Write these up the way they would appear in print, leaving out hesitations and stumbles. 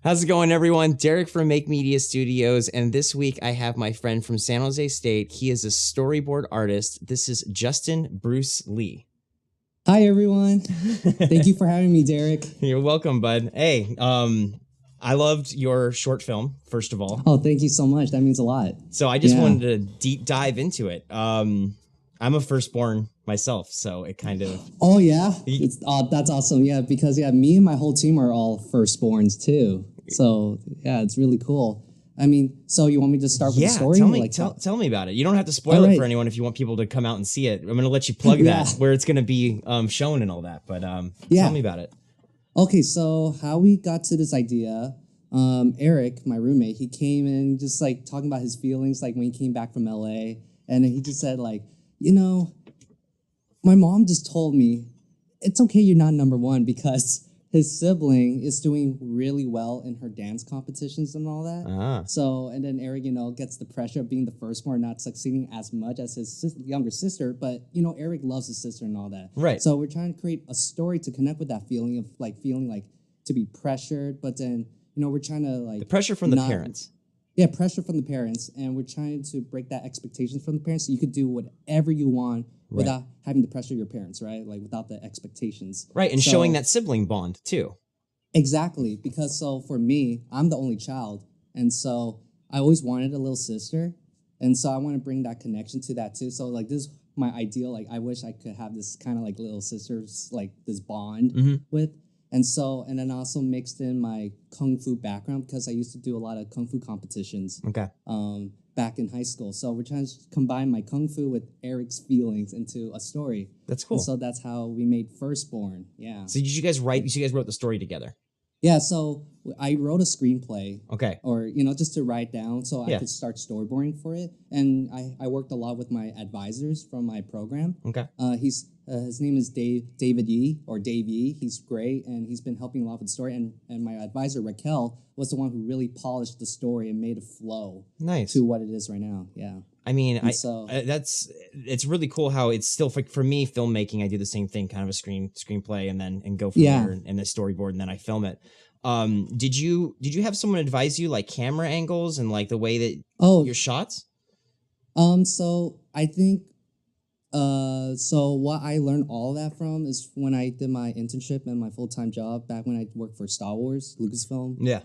How's it going, everyone? Derek from Make Media Studios, and this week I have my friend from San Jose State. He is a storyboard artist. This is Justin Bruce Lee. Hi, everyone. Thank you for having me, Derek. You're welcome, bud. Hey, I loved your short film, first of all. Oh, thank you so much. That means a lot. So I just wanted to deep dive into it. I'm a firstborn myself, so it kind of... Oh, yeah? That's awesome. Yeah, because, me and my whole team are all firstborns, too. So, yeah, it's really cool. I mean, so you want me to start with the story? Tell me about it. You don't have to spoil it for anyone if you want people to come out and see it. I'm going to let you plug that, where it's going to be shown and all that. But tell me about it. Okay, so how we got to this idea, Eric, my roommate, he came in just, talking about his feelings, when he came back from L.A., and he just said, my mom just told me, it's okay you're not number one because... his sibling is doing really well in her dance competitions and all that. So, and then Eric, gets the pressure of being the firstborn, not succeeding as much as his younger sister. But, Eric loves his sister and all that. Right. So we're trying to create a story to connect with that feeling of, feeling to be pressured. But then, we're trying to, the pressure from the parents. Yeah, pressure from the parents. And we're trying to break that expectations from the parents so you could do whatever you want without having to pressure your parents, right? Without the expectations. Right, and showing that sibling bond, too. Exactly, because for me, I'm the only child. And so I always wanted a little sister. And so I want to bring that connection to that, too. So, this is my ideal. I wish I could have this kind of, little sisters, this bond with. And then also mixed in my Kung Fu background because I used to do a lot of Kung Fu competitions. Okay. Back in high school. So we're trying to combine my Kung Fu with Eric's feelings into a story. That's cool. And so that's how we made Firstborn. Yeah. So did you guys write, you guys wrote the story together? Yeah, so I wrote a screenplay. Okay. Or, just to write down so I could start storyboarding for it. And I worked a lot with my advisors from my program. Okay. His name is David Yee, or Dave Yee. He's great, and he's been helping a lot with the story. And my advisor, Raquel, was the one who really polished the story and made it flow to what it is right now. Yeah. I mean, it's really cool how it's still, for me, filmmaking, I do the same thing, kind of a screenplay and go from there and the storyboard, and then I film it. Did you have someone advise you, camera angles and, the way that your shots? So I think... so what I learned all that from is when I did my internship and my full-time job back when I worked for Star Wars, LucasFilm. Yeah.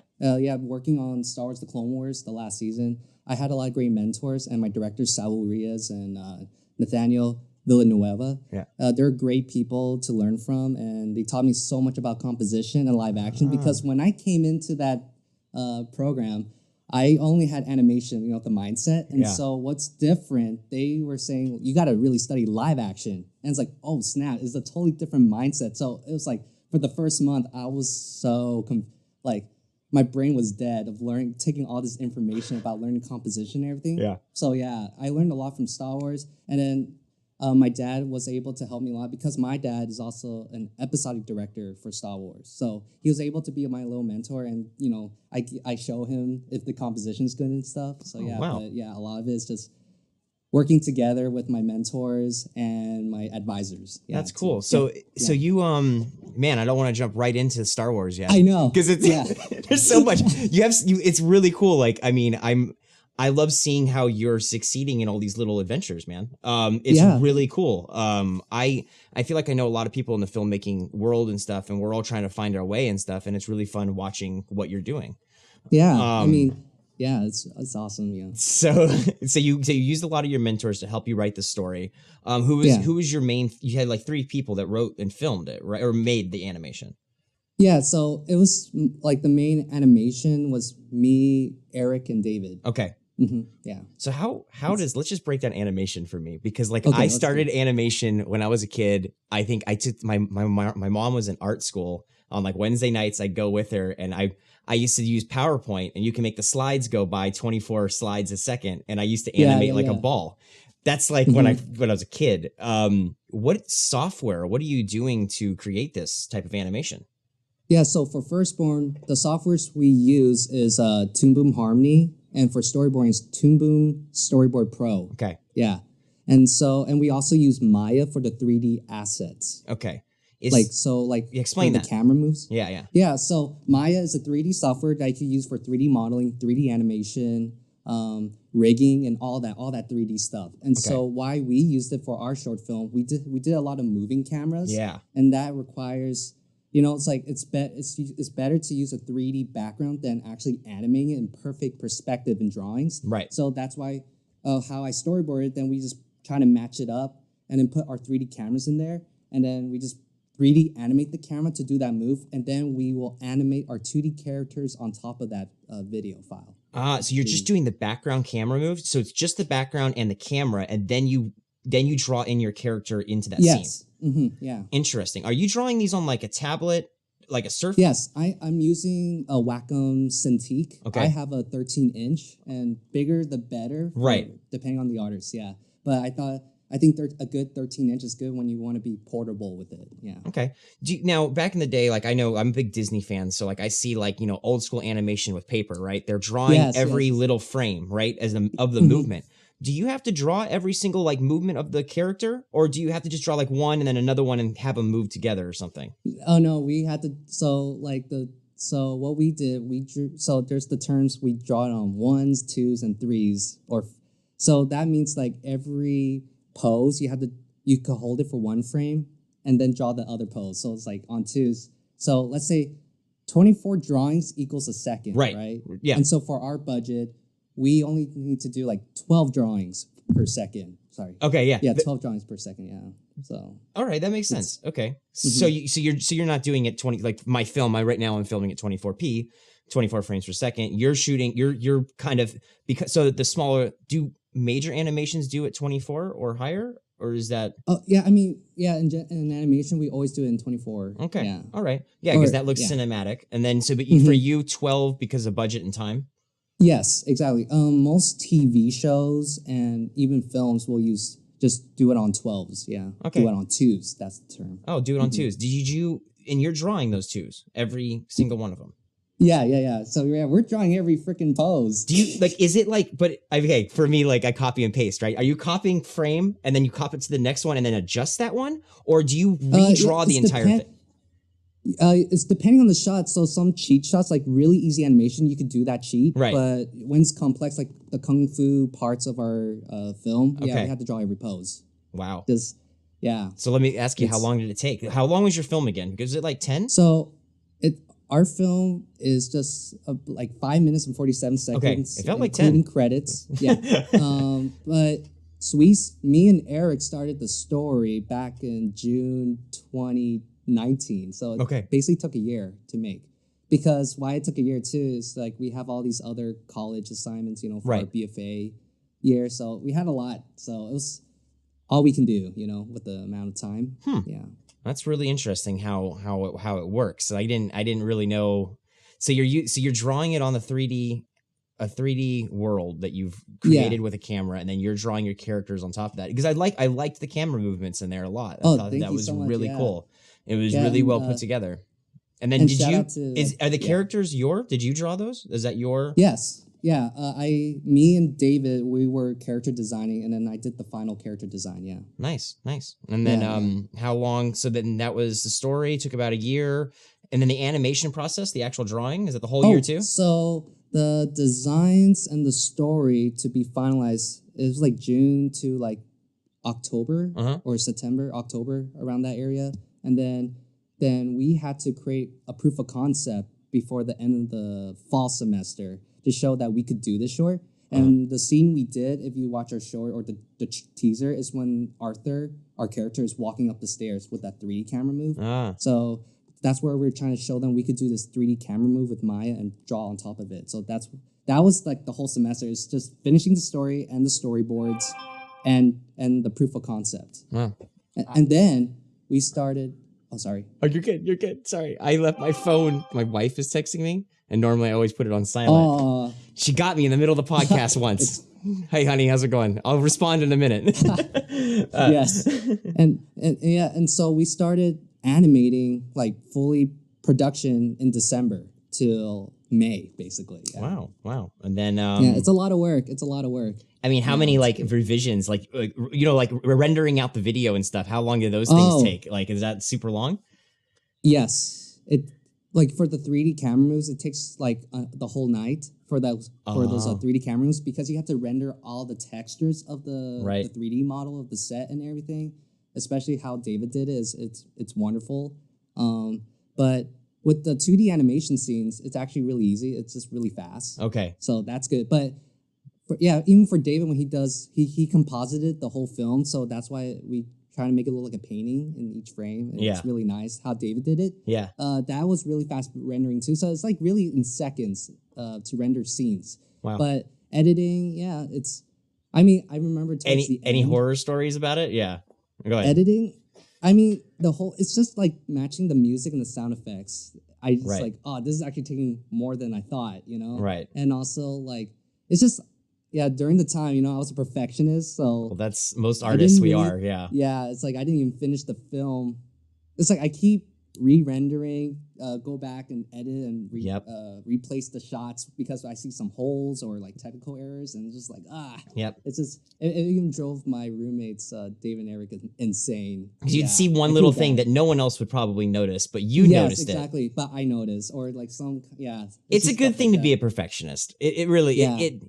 Working on Star Wars The Clone Wars, the last season. I had a lot of great mentors, and my directors, Saul Riaz and Nathaniel Villanueva. Yeah. They're great people to learn from, and they taught me so much about composition and live action because when I came into that program, I only had animation, the mindset. And so what's different, they were saying, you got to really study live action. And it's like, oh, snap, it's a totally different mindset. So it was for the first month, I was so, my brain was dead of taking all this information about learning composition and everything. Yeah. So, I learned a lot from Star Wars. And then my dad was able to help me a lot because my dad is also an episodic director for Star Wars. So he was able to be my little mentor, and I show him if the composition is good and stuff. So but a lot of it is just working together with my mentors and my advisors. Yeah, that's cool. So you man, I don't want to jump right into Star Wars yet. I know, because it's there's so much it's really cool. I love seeing how you're succeeding in all these little adventures, man. It's really cool. I feel like I know a lot of people in the filmmaking world and stuff, and we're all trying to find our way and stuff, and it's really fun watching what you're doing. Yeah, it's awesome. Yeah. So you used a lot of your mentors to help you write the story. Who was your main? You had 3 people that wrote and filmed it, right, or made the animation. Yeah, so it was the main animation was me, Eric, and David. Okay. Mm-hmm. Yeah. So how does, let's just break down animation for me, because I started animation when I was a kid. I think I took my mom was in art school. On Wednesday nights, I'd go with her, and I used to use PowerPoint, and you can make the slides go by 24 slides a second, and I used to animate a ball. That's when I was a kid. What software? What are you doing to create this type of animation? Yeah, so for Firstborn, the softwares we use is Toon Boom Harmony, and for storyboarding, it's Toon Boom Storyboard Pro. Okay. Yeah. And we also use Maya for the 3D assets. Okay. Explain that. The camera moves. Yeah. Yeah. So Maya is a 3D software that you can use for 3D modeling, 3D animation, rigging, and all that 3D stuff. And so why we used it for our short film, we did a lot of moving cameras. Yeah. And that requires, it's like it's better to use a 3D background than actually animating it in perfect perspective in drawings. Right. So that's why how I storyboarded. Then we just try to match it up and then put our 3D cameras in there, and then we just 3D animate the camera to do that move, and then we will animate our 2D characters on top of that video file. So you're just doing the background camera move. So it's just the background and the camera, and then you draw in your character into that scene. Mm-hmm. Yeah. Interesting. Are you drawing these on like a tablet, like a surface? Yes, I'm using a Wacom Cintiq. Okay. I have a 13-inch, and bigger the better. Right. Depending on the artist, yeah. But I think a good 13-inch is good when you want to be portable with it. Yeah. Okay. Now, back in the day, like I know I'm a big Disney fan, so like I see like old school animation with paper, right? They're drawing every little frame, right, of the movement. Do you have to draw every single like movement of the character, or do you have to just draw like one and then another one and have them move together or something? Oh no, we had to. So what we did, we drew. So there's the terms we draw it on 1s, 2s, and 3s, so that means like every pose you could hold it for one frame and then draw the other pose. So it's like on 2s. So let's say 24 drawings equals a second, right? Yeah. And so for our budget, we only need to do like 12 drawings per second. Sorry. Okay. Yeah. Yeah. 12 drawings per second. Yeah. So. All right, that makes sense. Okay. Mm-hmm. So you're not doing it 20 like my film. Right now I'm filming at 24p, 24 frames per second. You're shooting. You're kind of the smaller. Do major animations do it 24 or higher, or is that? Oh yeah. I mean, yeah. In animation, we always do it in 24. Okay. Yeah. All right. Yeah, because that looks cinematic. And then for you 12 because of budget and time. Yes, exactly. Most TV shows and even films will just do it on 12s. Yeah. Okay. Do it on 2s. That's the term. Oh, do it on 2s. Did you? And you're drawing those 2s, every single one of them. Yeah. So we're drawing every freaking pose. Do you is it like? But okay, for me, like I copy and paste, right? Are you copying frame and then you copy it to the next one and then adjust that one, or do you redraw the entire thing? It's depending on the shot. So some cheat shots, like really easy animation, you could do that cheat. Right. But when it's complex, like the kung fu parts of our film, we have to draw every pose. Wow. Yeah. So let me ask you, how long did it take? How long was your film again? Was it like 10? So our film is just like 5 minutes and 47 seconds. Okay. It felt like 10. Including credits. Yeah. But me and Eric started the story back in June 2019. So it basically took a year to make. Because why it took a year too is like we have all these other college assignments, for our BFA year. So we had a lot. So it was all we can do, with the amount of time. Yeah. That's really interesting how it works. I didn't really know. So you're drawing it on a 3D world that you've created with a camera, and then you're drawing your characters on top of that. Because I liked the camera movements in there a lot. I thought that was really cool. It was really well put together. And then are the characters did you draw those? Is that your? Yes. Yeah. Me and David, we were character designing, and then I did the final character design. Yeah. Nice. And then how long? So then that was the story. Took about a year, and then the animation process, the actual drawing, is it the whole year too? So the designs and the story to be finalized, it was like June to like October or September, October, around that area, and then we had to create a proof of concept before the end of the fall semester to show that we could do this short. And the scene we did, if you watch our short or the teaser, is when Arthur, our character, is walking up the stairs with that 3D camera move. So that's where we're trying to show them we could do this 3D camera move with Maya and draw on top of it. So that was like the whole semester. It's just finishing the story and the storyboards and the proof of concept. And then we started. Oh, sorry. Oh, you're good. Sorry. I left my phone. My wife is texting me, and normally I always put it on silent. She got me in the middle of the podcast once. Hey, honey, how's it going? I'll respond in a minute. Yes. And so we started animating like fully production in December till May, basically. Yeah. Wow. And then it's a lot of work. I mean, how many like revisions, like rendering out the video and stuff? How long do those things take? Like, is that super long? Yes, it like for the 3D camera moves, it takes like the whole night for those 3D camera moves because you have to render all the textures of the 3D model of the set and everything. Especially how David did it it's wonderful. But with the 2D animation scenes, it's actually really easy. It's just really fast. Okay, so that's good. But even for David, when he does, he composited the whole film, so that's why we try to make it look like a painting in each frame. And it's really nice how David did it. Yeah. That was really fast rendering too. So it's like really in seconds to render scenes. Wow. But editing, I remember any horror stories about it? Yeah. Go ahead. Editing, it's just like matching the music and the sound effects. I just like, this is actually taking more than I thought, Right. And also like, it's just, during the time, I was a perfectionist, so... Well, that's most artists are, yeah. Yeah, it's like I didn't even finish the film. It's like I keep re-rendering, go back and edit and replace the shots because I see some holes or like technical errors, and it's just like, It's just... It even drove my roommates, Dave and Eric, insane. Because you'd see one little thing that no one else would probably notice, but you noticed it. Yes, exactly, but I noticed. Or like It's a good thing to be a perfectionist. It really...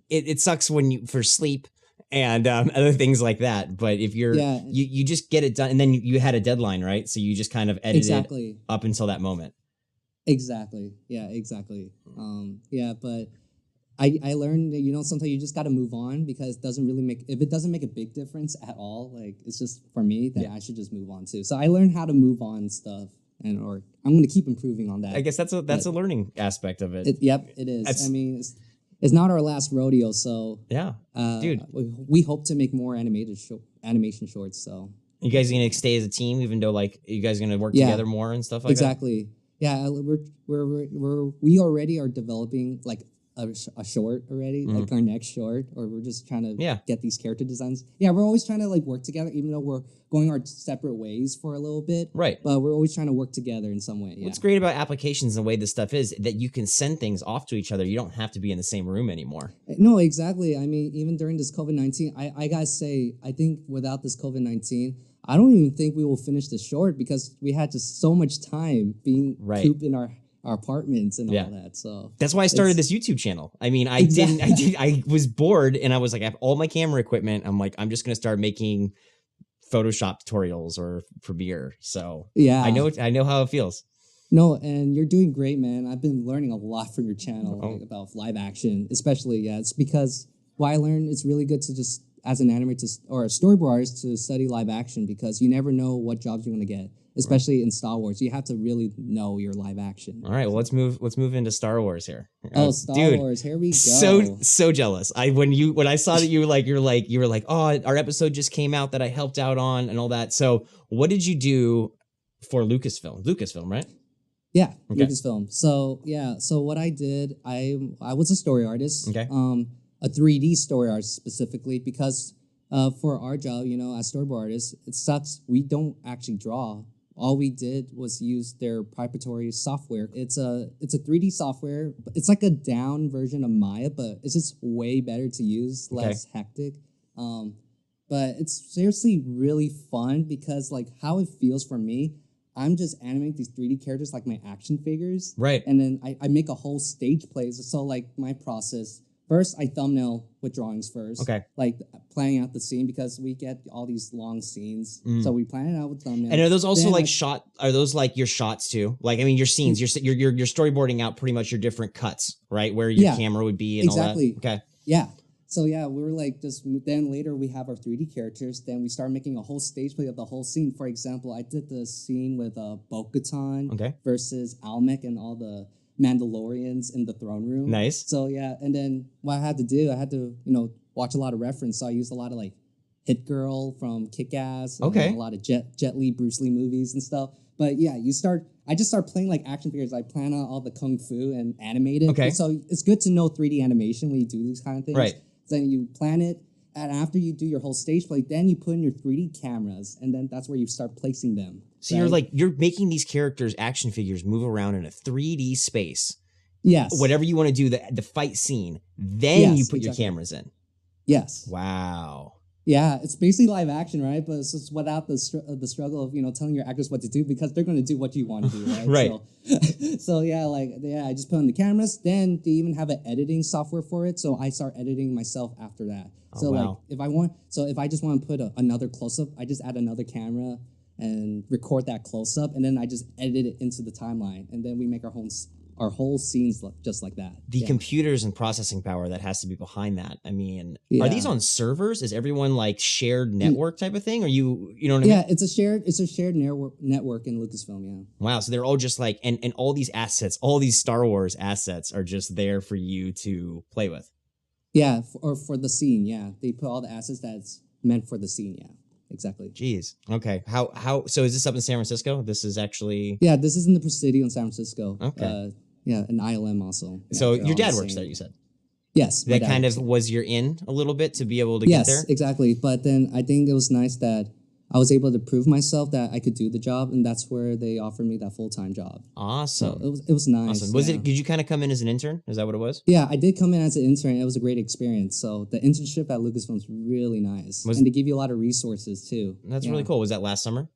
It sucks for sleep and other things like that. But if you're... You just get it done, and then you had a deadline, right? So you just kind of edited up until that moment. Exactly. Yeah, exactly. But... I learned that, sometimes you just got to move on because if it doesn't make a big difference at all, like it's just for me that I should just move on too. So I learned how to move on stuff or I'm going to keep improving on that. I guess that's a learning aspect of it. It is. It's not our last rodeo. So dude, we hope to make more animation shorts. So you guys going to stay as a team, even though like you guys going to work together more and stuff like that? Exactly. Yeah. We already are developing like a short already, like our next short, or we're just trying to get these character designs. Yeah, we're always trying to like work together, even though we're going our separate ways for a little bit. Right. But we're always trying to work together in some way. Yeah. What's great about applications and the way this stuff is that you can send things off to each other. You don't have to be in the same room anymore. No, exactly. I mean, even during this COVID-19, I gotta say, I think without this COVID-19, I don't even think we will finish the short because we had just so much time being cooped in our apartments and all that. So that's why I started this YouTube channel. I mean, I was bored and I was like, I have all my camera equipment. I'm like, I'm just going to start making Photoshop tutorials or Premiere. So I know how it feels. No, and you're doing great, man. I've been learning a lot from your channel like, about live action, especially. Yeah, it's because I learned it's really good to just, as an animator or a storyboard artist, to study live action because you never know what jobs you're going to get. Especially in Star Wars, you have to really know your live action. All right, well let's move into Star Wars here. Star Wars, here we go. So jealous. When I saw that you were like, oh, our episode just came out that I helped out on and all that. So what did you do for Lucasfilm? Lucasfilm, right? Yeah, okay. Lucasfilm. So what I did, I was a story artist. Okay. A 3D story artist specifically because for our job, as storyboard artists, it sucks. We don't actually draw. All we did was use their proprietary software. It's a 3D software. It's like a down version of Maya, but it's just way better to use, less hectic. But it's seriously really fun because like how it feels for me, I'm just animating these 3D characters like my action figures. Right. And then I make a whole stage play. So like my process, first I thumbnail with drawings first. Okay. Like planning out the scene because we get all these long scenes. So we plan it out with thumbnails. And are those also are those like your shots too? Like, I mean, your scenes, you're storyboarding out pretty much your different cuts, right? Where your camera would be and all that. Okay. Yeah. So we were like then later we have our 3D characters. Then we start making a whole stage play of the whole scene. For example, I did the scene with Bo-Katan versus Almec and all the Mandalorians in the throne room. Nice. So and then what I had to do, I had to watch a lot of reference. So I used a lot of like Hit Girl from Kick-Ass. A lot of Jet Li, Bruce Lee movies and stuff. But I just start playing like action figures. I plan out all the kung fu and animate it. Okay. So it's good to know 3D animation when you do these kind of things. Right. Then you plan it, and after you do your whole stage play, then you put in your 3D cameras, and then that's where you start placing them. So you're making these characters, action figures, move around in a 3D space. Yes. Whatever you want to do, the fight scene, then you put your cameras in. Yes. Wow. Yeah, it's basically live action, right? But it's just without the struggle of telling your actors what to do because they're going to do what you want to do, right? Right. So I just put on the cameras. Then they even have an editing software for it, so I start editing myself after that. So wow. if I just want to put another close up, I just add another camera and record that close up, and then I just edit it into the timeline, and then we make our whole scenes just like that. The computers and processing power that has to be behind that. I mean, are these on servers? Is everyone like shared network type of thing? Or you know what I mean? Yeah, it's a shared network in Lucasfilm. Yeah. Wow. So they're all just like, and all these assets, all these Star Wars assets are just there for you to play with. Yeah, or for the scene. Yeah, they put all the assets that's meant for the scene. Yeah. Exactly. Jeez. Okay. How? So is this up in San Francisco? This is actually. Yeah, this is in the Presidio in San Francisco. Okay. Yeah, and ILM also. Yeah, so your dad works there, you said? Yes. That kind of was your in a little bit to be able to get there? Yes, exactly. But then I think it was nice that I was able to prove myself that I could do the job, and that's where they offered me that full-time job. Awesome. So it was nice. Awesome. Did you kind of come in as an intern? Is that what it was? Yeah, I did come in as an intern. It was a great experience. So the internship at Lucasfilm is really nice. And they give you a lot of resources too. That's really cool. Was that last summer?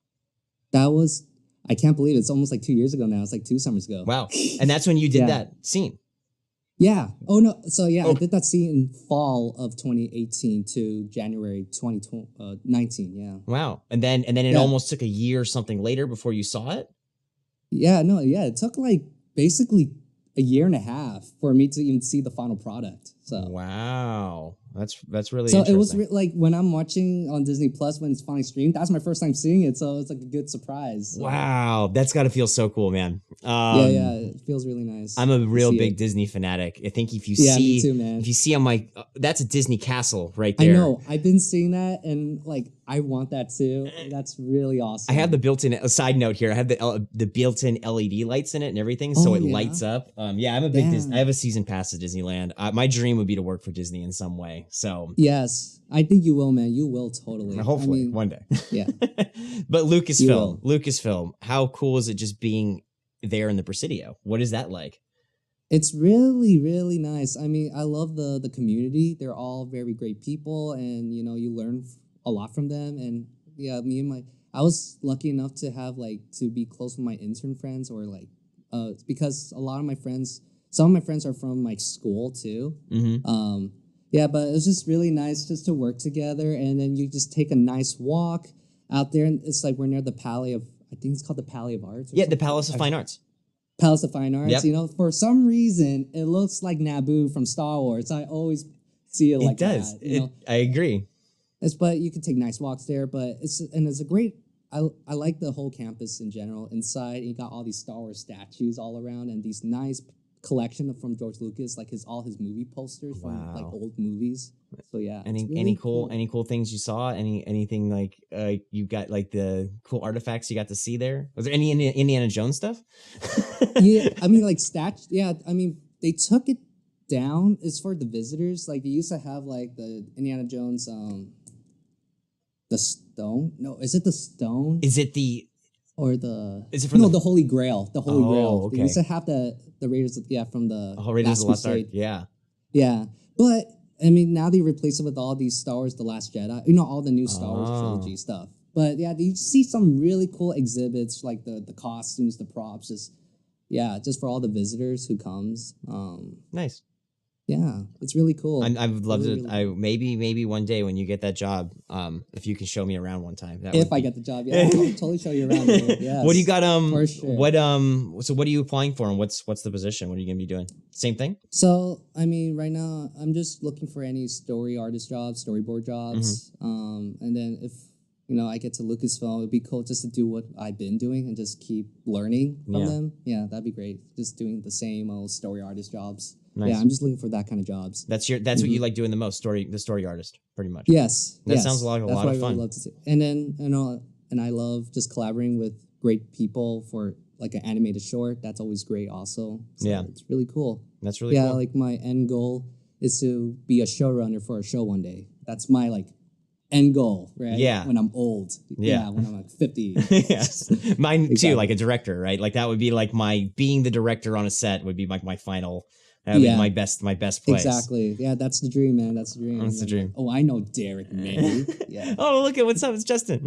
That was, I can't believe it's almost like 2 years ago now. It's like 2 summers ago. Wow. And that's when you did that scene. Yeah. Oh, no. So, I did that scene in fall of 2018 to January 2019. Yeah. Wow. And then it almost took a year or something later before you saw it? Yeah. No. Yeah. It took like basically a year and a half for me to even see the final product. So wow. That's really so interesting. it was like when I'm watching on Disney Plus when it's finally streamed, that's my first time seeing it, so it's like a good surprise. Wow, that's got to feel so cool, man. It feels really nice. I'm a real big Disney fanatic. I think if you me too, man. If you see on my that's a Disney castle right there. I know. I've been seeing that, and like I want that too. That's really awesome. I have the built-in. A side note here: I have the built-in LED lights in it and everything, so it lights up. I'm a big Disney. I have a season pass to Disneyland. My dream would be to work for Disney in some way. So yes, I think you will, man. You will totally. Hopefully, one day. Yeah. But Lucasfilm, how cool is it just being there in the Presidio? What is that like? It's really, really nice. I mean, I love the community. They're all very great people, and you learn a lot from them. And yeah, I was lucky enough to have to be close with my intern friends, or because a lot of my friends, some of my friends are from school too. Mm-hmm. Yeah, but it was just really nice just to work together, and then you just take a nice walk out there, and it's like we're near the Palais of, I think it's called the Palais of Arts. The Palace of Fine Arts. Palace of Fine Arts. Yep. For some reason, it looks like Naboo from Star Wars. I always see it like that. It does. I agree. But you can take nice walks there, but it's a great. I like the whole campus in general. Inside, you got all these Star Wars statues all around, and these nice collection from George Lucas, all his movie posters from old movies. So yeah. Any cool things you saw? Anything you got the cool artifacts you got to see there? Was there any Indiana Jones stuff? Yeah, I mean statues. Yeah, I mean they took it down. It's for the visitors. They used to have the Indiana Jones the stone. No, is it the stone? Is it the or the? Is it from the Holy Grail? The Holy Grail. Okay. They used to have the Raiders. From the Raiders of the Lost Ark. Yeah. Yeah, but I mean now they replace it with all these Star Wars: The Last Jedi. All the new Star Wars trilogy stuff. But yeah, you see some really cool exhibits the costumes, the props. Just for all the visitors who comes. Nice. Yeah, it's really cool. I would love to. Really Maybe one day when you get that job, if you can show me around one time. If I get the job, I'll totally show you around. Yes, what do you got? For sure. So what are you applying for, and what's the position? What are you gonna be doing? Same thing. So I mean, right now I'm just looking for any story artist jobs, storyboard jobs, and then if I get to Lucasfilm, it'd be cool just to do what I've been doing and just keep learning from them. Yeah, that'd be great. Just doing the same old story artist jobs. Nice. Yeah, I'm just looking for that kind of jobs. That's what you like doing the most, the story artist, pretty much. Yes. That sounds like a lot of fun. Really love to see. And then and I love just collaborating with great people for an animated short. That's always great also. So it's really cool. That's really cool. Yeah, my end goal is to be a showrunner for a show one day. That's my end goal, right? Yeah. When I'm old. Yeah, when I'm 50. Yes. Mine too, a director, right? That would be my being the director on a set would be my final That'd be my best place. Exactly. Yeah, that's the dream, man. That's the dream. That's the dream. Oh, I know Derek, maybe. Yeah. Oh, look at what's up. It's Justin.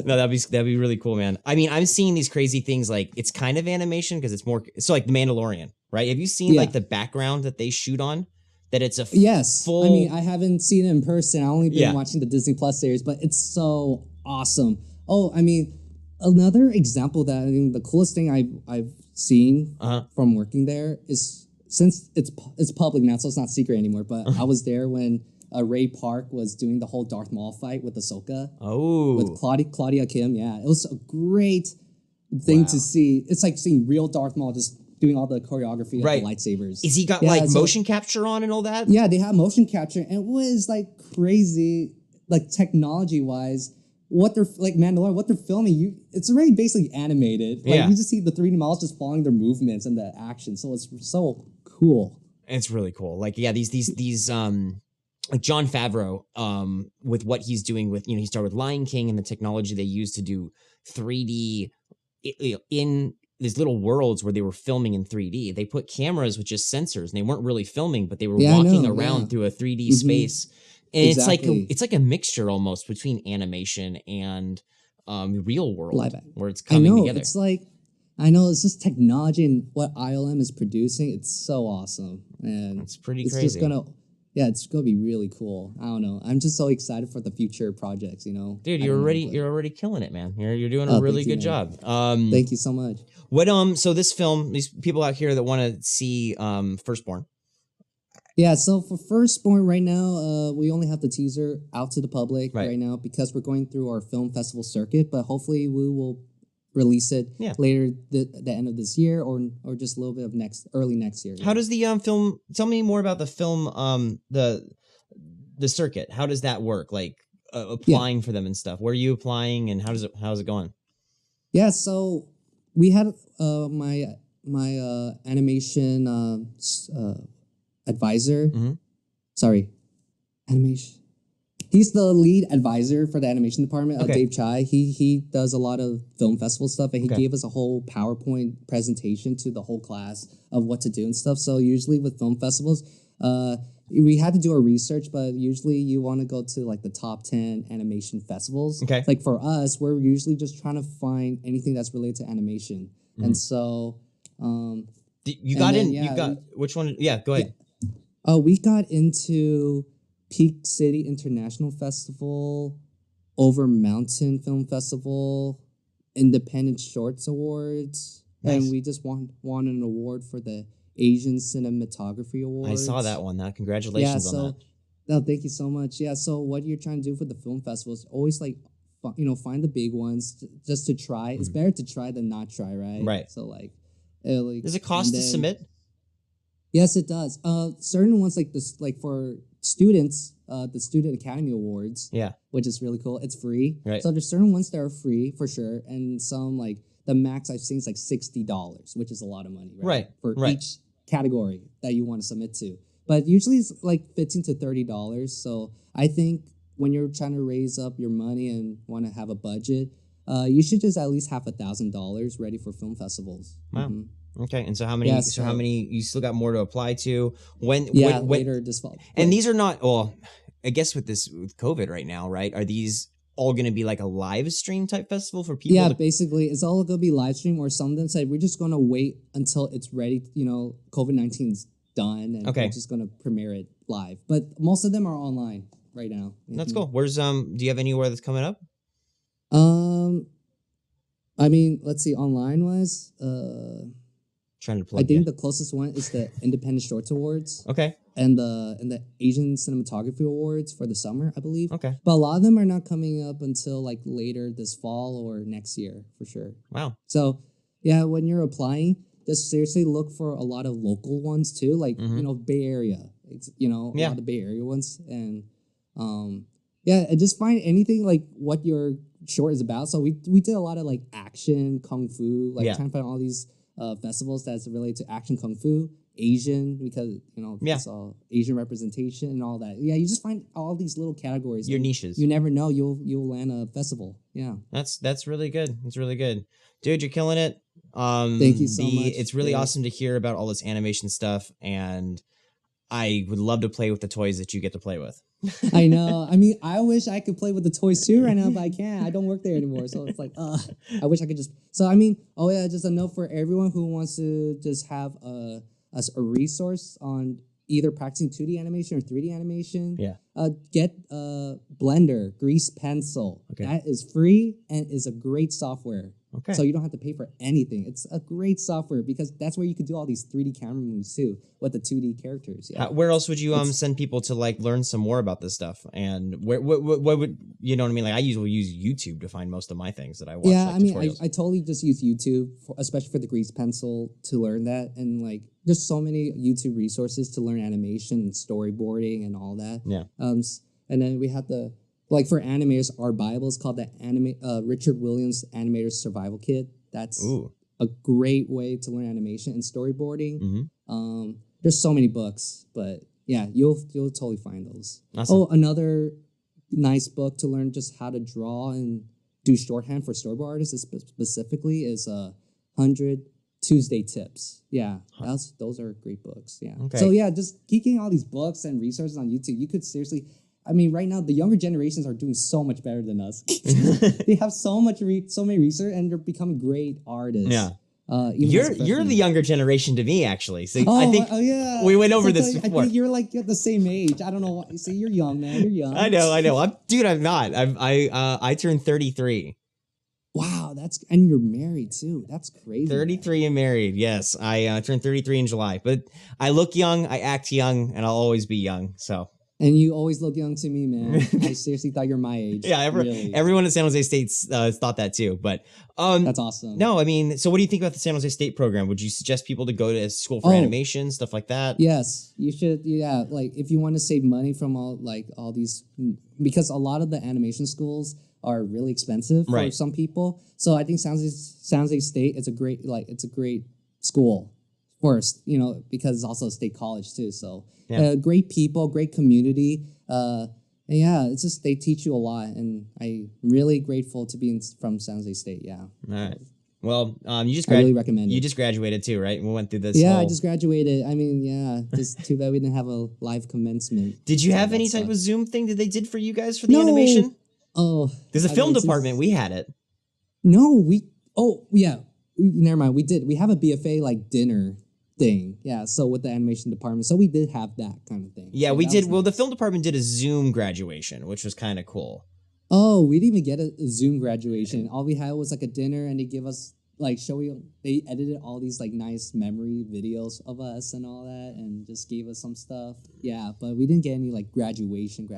No, that'd be really cool, man. I mean, I'm seeing these crazy things like it's kind of animation because it's more so like the Mandalorian, right? Have you seen like the background that they shoot on? That it's a full. I mean, I haven't seen it in person. I only been watching the Disney Plus series, but it's so awesome. Oh, I mean, another example that the coolest thing I've seen from working there is since it's public now, so it's not secret anymore. But I was there when Ray Park was doing the whole Darth Maul fight with Ahsoka. Oh, with Claudia Kim. Yeah, it was a great thing to see. It's like seeing real Darth Maul just doing all the choreography of the lightsabers. Is he got like motion capture on and all that? Yeah, they have motion capture, and it was like crazy, like technology wise. What they're like Mandalorian, what they're filming, it's already basically animated. Like you just see the 3D models just following their movements and the action. So it's so cool. It's really cool. Like these like Jon Favreau with what he's doing with he started with Lion King and the technology they used to do 3D in these little worlds where they were filming in 3D. They put cameras with just sensors and they weren't really filming, but they were walking around through a 3D space. And it's like a mixture almost between animation and real world where it's coming together. It's like it's just technology and what ILM is producing. It's so awesome, and it's pretty crazy. Just it's gonna be really cool. I don't know. I'm just so excited for the future projects. Dude, you're already killing it, man. You're doing a really good job. Thank you so much. What so this film, these people out here that want to see Firstborn. Yeah, so for Firstborn right now, we only have the teaser out to the public right now because we're going through our film festival circuit, but hopefully we will release it later the end of this year or just a little bit of early next year. How does the film, tell me more about the film, the circuit. How does that work? Like applying for them and stuff. Where are you applying and how's it going? Yeah, so we had my animation advisor. Sorry, animation. He's the lead advisor for the animation department, Dave Chai. He does a lot of film festival stuff, and he gave us a whole PowerPoint presentation to the whole class of what to do and stuff. So usually with film festivals, we had to do our research, but usually you want to go to like the top 10 animation festivals. Okay. Like for us, we're usually just trying to find anything that's related to animation. And so... you got which one? Yeah, go ahead. We got into Peak City International Festival, Over Mountain Film Festival, Independent Shorts Awards, and we just won an award for the Asian Cinematography Awards. I saw that one. Congratulations on that. No, thank you so much. Yeah, so what you're trying to do for the film festival is always like, find the big ones just to try. It's better to try than not try, right? Right. So like does it cost to submit? Yes, it does. Certain ones like this, like for students, the Student Academy Awards, which is really cool. It's free. Right. So there's certain ones that are free for sure, and some like the max I've seen is like $60, which is a lot of money, right? For each category that you want to submit to. But usually it's like $15 to $30. So I think when you're trying to raise up your money and want to have a budget, you should just at least have $1,000 ready for film festivals. Wow. Okay, and so how many? How many? You still got more to apply to? When later this fall. And these are not. Well, I guess with COVID right now, right? Are these all going to be like a live stream type festival for people? Yeah, basically, it's all going to be live stream. Or some of them said we're just going to wait until it's ready. COVID-19's done, and we're just going to premiere it live. But most of them are online right now. That's cool. Where's do you have anywhere that's coming up? I mean, let's see. Online wise, trying to plug. I think the closest one is the Independent Shorts Awards. Okay. And the Asian Cinematography Awards for the summer, I believe. Okay. But a lot of them are not coming up until like later this fall or next year for sure. Wow. So yeah, when you're applying, just seriously look for a lot of local ones too, like Bay Area. A lot of the Bay Area ones, and and just find anything like what your short is about. So we did a lot of like action, kung fu, like trying to find all these festivals that's related to action, kung fu, Asian, because it's all Asian representation and all that. Yeah, you just find all these little categories. Your niches. You never know, you'll land a festival. Yeah, that's really good. It's really good, dude. You're killing it. Thank you so much. It's really awesome to hear about all this animation stuff, and I would love to play with the toys that you get to play with. I know. I mean, I wish I could play with the toys too right now, but I can't. I don't work there anymore. So it's like, I wish I could just. So, I mean, just a note for everyone who wants to just have a resource on either practicing 2D animation or 3D animation. Yeah. Get Blender, Grease Pencil. Okay. That is free and is a great software. Okay. So you don't have to pay for anything. It's a great software because that's where you could do all these 3D camera moves too with the 2D characters. Yeah. Where else would you send people to like learn some more about this stuff? And what would you know what I mean? Like I usually use YouTube to find most of my things that I watch. Yeah, like I mean, tutorials. I totally just use YouTube, especially for the Grease Pencil to learn that. And like, there's so many YouTube resources to learn animation and storyboarding and all that. Yeah. And then we have like for animators, our Bible is called the Richard Williams Animator's Survival Kit. That's a great way to learn animation and storyboarding. Mm-hmm. There's so many books, but yeah, you'll totally find those. Awesome. Oh, another nice book to learn just how to draw and do shorthand for storyboard artists specifically is 100 Tuesday Tips. Yeah, those are great books. Yeah. Okay. So yeah, just geeking all these books and resources on YouTube, you could seriously. I mean, right now the younger generations are doing so much better than us. They have so many research, and they're becoming great artists. Yeah. You're the younger generation to me, actually. So I think we went over this before. I think you're like the same age. I don't know. See, you're young, man. You're young. I know. I'm not. I turned 33. Wow, and you're married too. That's crazy. 33 and married. Yes, I turned 33 in July. But I look young, I act young, and I'll always be young. So. And you always look young to me, man. I seriously thought you're my age. Yeah, everyone at San Jose State thought that too. But that's awesome. No, I mean, so what do you think about the San Jose State program? Would you suggest people to go to school for animation, stuff like that? Yes, you should. Yeah, like if you want to save money from all these, because a lot of the animation schools are really expensive for some people. So I think San Jose State is a great school. First, because it's also a state college too. So great people, great community. It's just they teach you a lot, and I'm really grateful to be from San Jose State. Yeah. All right. Well, I really recommend it. You just graduated too, right? We went through this. Yeah, I just graduated. I mean, yeah, just too bad we didn't have a live commencement. Did you have any type of Zoom thing that they did for you guys for the animation? Oh, there's a film department. We had it. No, never mind. We did. We have a BFA like dinner thing. Yeah, so with the animation department. So we did have that kind of thing. Yeah, so we did. Well, nice. the film department did a Zoom graduation, which was kind of cool. Oh, we didn't even get a Zoom graduation. All we had was like a dinner, and they give us they edited all these like nice memory videos of us and all that, and just gave us some stuff. Yeah, but we didn't get any like graduation.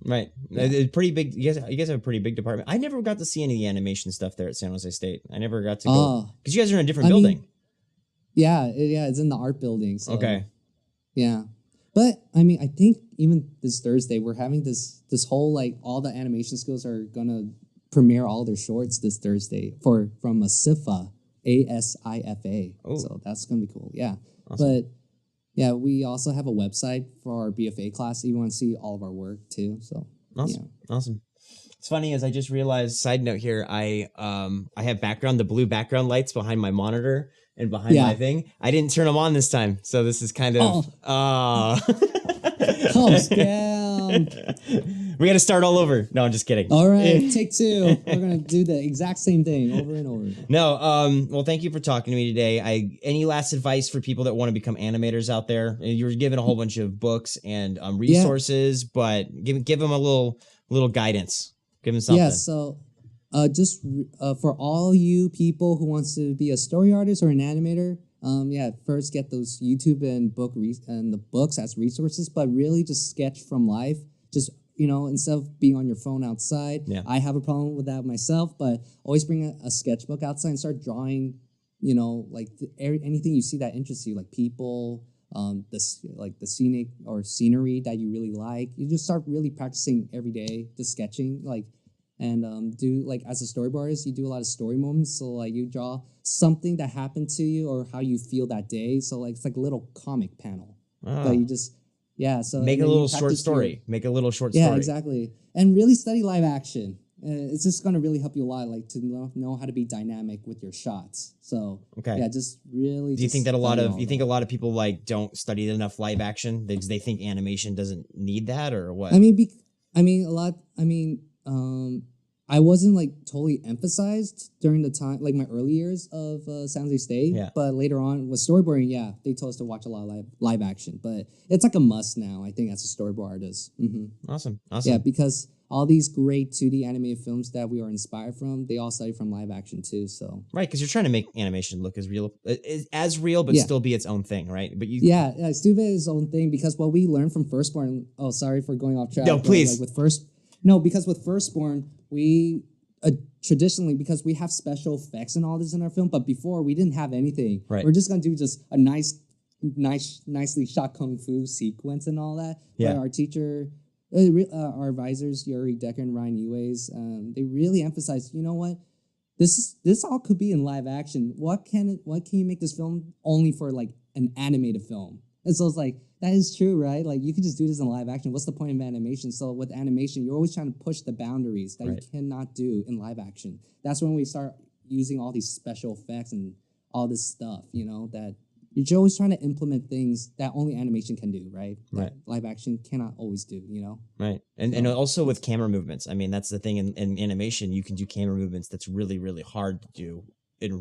Right. Yeah. It's pretty big. You guys have a pretty big department. I never got to see any of the animation stuff there at San Jose State. I never got to go because you guys are in a different building. Yeah, it's in the art building. So, okay. Yeah. But, I mean, I think even this Thursday, we're having this whole, like, all the animation schools are going to premiere all their shorts this Thursday from ASIFA, ASIFA. Oh. So that's going to be cool. Yeah. Awesome. But, yeah, we also have a website for our BFA class. You want to see all of our work, too. So, awesome. Yeah. Awesome. It's funny, as I just realized, side note here, I have the blue background lights behind my monitor and behind my thing. I didn't turn them on this time, so this is kind of calm down. We got to start all over. No, I'm just kidding. All right, take two. We're gonna do the exact same thing over and over. No, well, thank you for talking to me today. Any last advice for people that want to become animators out there? You're giving a whole bunch of books and resources, but give them a little guidance. Give them something. Yeah. So. Just for all you people who wants to be a story artist or an animator, first get those YouTube and the books as resources, but really just sketch from life. Just, instead of being on your phone outside. Yeah. I have a problem with that myself, but always bring a sketchbook outside and start drawing, anything you see that interests you, like people, the scenic or scenery that you really like. You just start really practicing every day, just sketching, and do as a storyboard artist, you do a lot of story moments. So you draw something that happened to you or how you feel that day. So it's like a little comic panel. But you just so make a little short story. Make a little short story. Yeah, exactly. And really study live action. it's just gonna really help you a lot, like to know how to be dynamic with your shots. So yeah, just really. Do you think that a lot of people like don't study enough live action? They think animation doesn't need that, or what? I mean, I wasn't like totally emphasized during the time, like my early years of San Jose State. Yeah. But later on with storyboarding, yeah, they told us to watch a lot of live action. But it's like a must now, I think, as a storyboard artist. Mm-hmm. Awesome. Yeah, because all these great 2D animated films that we are inspired from, they all study from live action too. So right, because you're trying to make animation look as real, but still be its own thing, right? But still be its own thing, because what we learned from Firstborn. Oh, sorry for going off track. No, please. Like because with Firstborn, we traditionally, because we have special effects and all this in our film, but before we didn't have anything. Right. We're just gonna do just a nicely shot kung fu sequence and all that. Yeah. But our teacher. Our advisors, Yuri Decker and Ryan Uways, they really emphasize, you know what, this all could be in live action. What can you make this film only for like an animated film? And so it's like, that is true, right? Like you could just do this in live action. What's the point of animation? So with animation, you're always trying to push the boundaries that you cannot do in live action. That's when we start using all these special effects and all this stuff, that you're always trying to implement things that only animation can do, right? Right. That live action cannot always do, Right. And also with camera movements. I mean, that's the thing in animation, you can do camera movements that's really, really hard to do in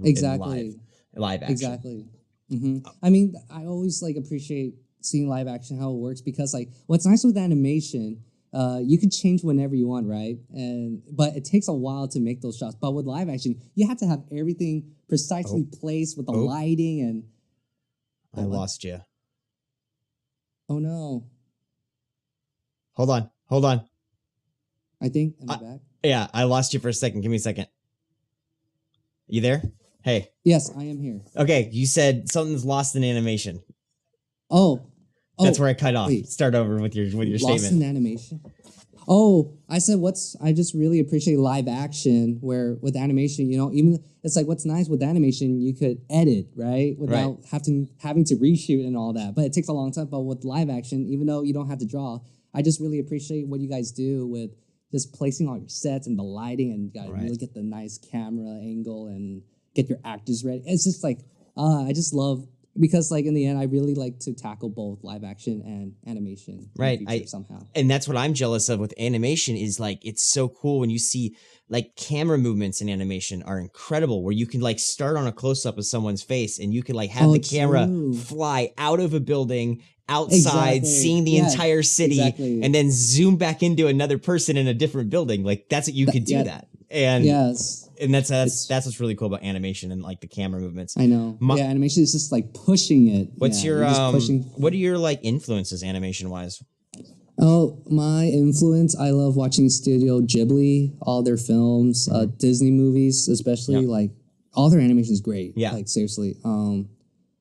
live action. Exactly. Mm-hmm. I mean, I always like appreciate seeing live action, how it works, because like what's nice with animation, you can change whenever you want, right? But it takes a while to make those shots. But with live action, you have to have everything precisely placed with the lighting and... I lost you. Oh no. Hold on. I think, am I back? Yeah, I lost you for a second. Give me a second. You there? Hey. Yes, I am here. Okay, you said something's lost in animation. Oh. That's where I cut off. Wait. Start over with your statement. Lost in animation? Oh, I said I just really appreciate live action, where with animation, even it's like what's nice with animation, you could edit, right? Without having to reshoot and all that. But it takes a long time. But with live action, even though you don't have to draw, I just really appreciate what you guys do with just placing all your sets and the lighting, and you gotta really get the nice camera angle and get your actors ready. It's just like, I just love... Because, like, in the end, I really like to tackle both live action and animation. Right. Somehow. And that's what I'm jealous of with animation is, like, it's so cool when you see, like, camera movements in animation are incredible, where you can, like, start on a close-up of someone's face and you can, like, have the camera fly out of a building outside, seeing the entire city, and then zoom back into another person in a different building. Like, that's what you could do that. And and that's what's really cool about animation and like the camera movements. I know. Animation is just like pushing it. What's your what are your like influences animation wise? Oh, my influence, I love watching Studio Ghibli, all their films, Disney movies, especially like all their animation is great. Yeah. Like seriously.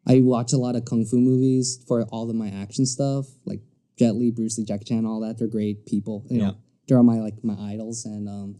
I watch a lot of kung fu movies for all of my action stuff, like Jet Li, Bruce Lee, Jackie Chan, all that. They're great people. You know, they're all my idols. And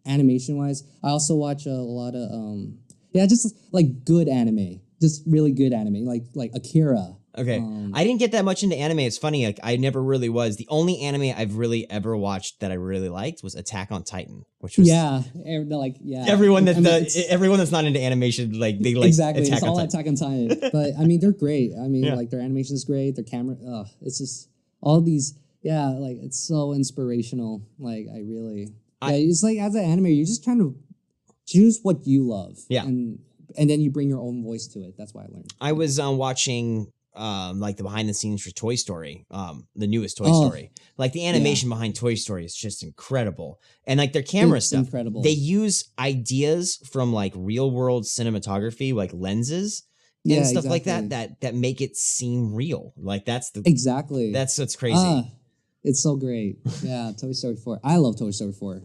animation wise, I also watch a lot of just like good anime, just really good anime, like Akira. Okay, I didn't get that much into anime. It's funny, like I never really was. The only anime I've really ever watched that I really liked was Attack on Titan, which was everyone that's not into animation, like they like exactly. It's all Attack on Titan, but I mean they're great. I mean like their animation is great, their camera, it's just all these like it's so inspirational. Like I really it's like as an animator, you're just trying to choose what you love, and then you bring your own voice to it. That's why I learned. I was watching. Like the behind the scenes for Toy Story, the newest Toy Story. Like the animation behind Toy Story is just incredible. And like their camera stuff, incredible. They use ideas from like real world cinematography, like lenses and stuff like that make it seem real. Like that's what's crazy. It's so great. Yeah, Toy Story 4. I love Toy Story 4.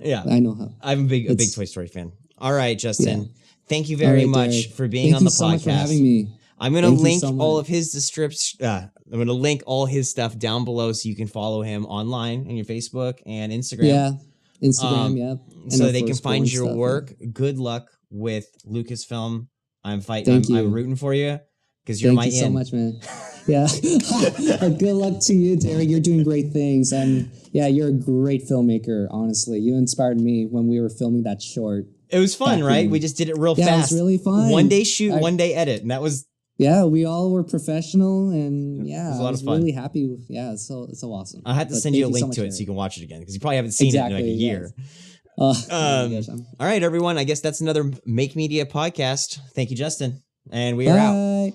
I know how. I'm a big Toy Story fan. All right, Justin. Thank you very much for being on the podcast. Thank you so much for having me. I'm going to link all of his I'm going to link all his stuff down below so you can follow him online on your Facebook and Instagram. Yeah, Instagram, And so they can find your work. Good luck with Lucasfilm. I'm rooting for you because you're my in. Thank you so much, man. Yeah. Good luck to you, Derek. You're doing great things. And yeah, you're a great filmmaker, honestly. You inspired me when we were filming that short. It was fun, right? We just did it real fast. Yeah, it was really fun. One day shoot, one day edit. And that was... Yeah, we all were professional, and yeah, it was a lot of fun. Really happy. It's so awesome. I had to send you a link to it so you can watch it again, because you probably haven't seen it in like a year. Yes. All right, everyone. I guess that's another Make Media podcast. Thank you, Justin. And we are out.